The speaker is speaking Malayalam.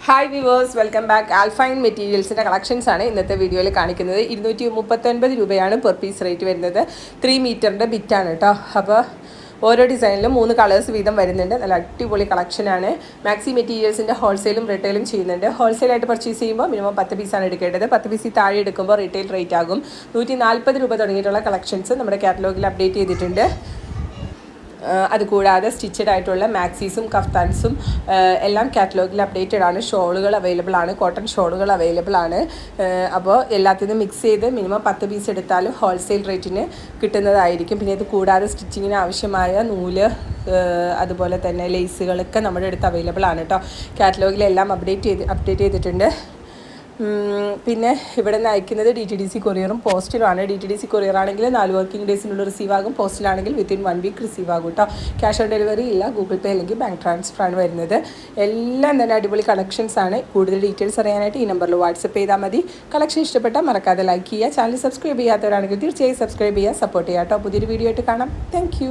Hi viewers, welcome back. Alpine മെറ്റീരിയൽസിൻ്റെ കളക്ഷൻസ് ആണ് ഇന്നത്തെ വീഡിയോയിൽ കാണിക്കുന്നത്. 239 രൂപയാണ് പെർ പീസ് റേറ്റ് വരുന്നത്. 3 മീറ്ററിൻ്റെ ബിറ്റാണ് കേട്ടോ. അപ്പോൾ ഓരോ ഡിസൈനിലും 3 കളേഴ്സ് വീതം വരുന്നുണ്ട്. നല്ല അടിപൊളി കളക്ഷനാണ്. മാക്സി മെറ്റീരിയൽസിൻ്റെ ഹോൾസെയിലും റീറ്റെയിലും ചെയ്യുന്നുണ്ട്. ഹോൾസെയിലായിട്ട് പർച്ചേസ് ചെയ്യുമ്പോൾ മിനിമം 10 പീസാണ് എടുക്കേണ്ടത്. 10 പീസ് താഴെ എടുക്കുമ്പോൾ റീറ്റെയിൽ റേറ്റ് ആകും. 140 രൂപ തുടങ്ങിയിട്ടുള്ള കളക്ഷൻസ് നമ്മുടെ കാറ്റലോഗിൽ അപ്ഡേറ്റ് ചെയ്തിട്ടുണ്ട്. അതുകൂടാതെ സ്റ്റിച്ചഡ് ആയിട്ടുള്ള മാക്സീസും കഫ്താൻസും എല്ലാം കാറ്റലോഗിൽ അപ്ഡേറ്റഡ് ആണ്. ഷോളുകൾ അവൈലബിൾ ആണ്, കോട്ടൺ ഷോളുകൾ അവൈലബിൾ ആണ്. അപ്പോൾ എല്ലാത്തിനും മിക്സ് ചെയ്ത് മിനിമം 10 പീസ് എടുത്താലും ഹോൾസെയിൽ റേറ്റിന് കിട്ടുന്നതായിരിക്കും. പിന്നെ ഇത് കൂടാതെ സ്റ്റിച്ചിങ്ങിന് ആവശ്യമായ നൂല് അതുപോലെ തന്നെ ലേസുകളൊക്കെ നമ്മുടെ അടുത്ത് അവൈലബിൾ ആണ് കേട്ടോ. കാറ്റലോഗിലെല്ലാം അപ്ഡേറ്റ് ചെയ്തിട്ടുണ്ട്. പിന്നെ ഇവിടെ നിന്ന് അയക്കുന്നത് DTDC കൊറിയറും പോസ്റ്റിലുമാണ്. DTDC കൊറിയർ ആണെങ്കിൽ 4 വർക്കിംഗ് ഡേയ്സിനുള്ളിൽ റിസീവ് ആകും. പോസ്റ്റിലാണെങ്കിൽ വിത്തിൻ 1 വീക്ക് റിസീവ് ആകും കേട്ടോ. ക്യാഷ് ഓൺ ഡെലിവറി ഇല്ല, ഗൂഗിൾ പേ അല്ലെങ്കിൽ ബാങ്ക് ട്രാൻസ്ഫർ ആണ് വരുന്നത്. എല്ലാം തന്നെ അടിപൊളി കളക്ഷൻസ് ആണ്. കൂടുതൽ ഡീറ്റെയിൽസ് അറിയാനായിട്ട് ഈ നമ്പറിൽ വാട്സപ്പ് ചെയ്താൽ മതി. കളക്ഷൻ ഇഷ്ടപ്പെട്ടാൽ മറക്കാതെ ലൈക്ക് ചെയ്യുക. ചാനൽ സബ്സ്ക്രൈബ് ചെയ്യാത്തവരാണെങ്കിൽ തീർച്ചയായും സബ്സ്ക്രൈബ് ചെയ്യുക, സപ്പോർട്ട് ചെയ്യുക കേട്ടോ. പുതിയൊരു വീഡിയോ ആയിട്ട് കാണാം. താങ്ക്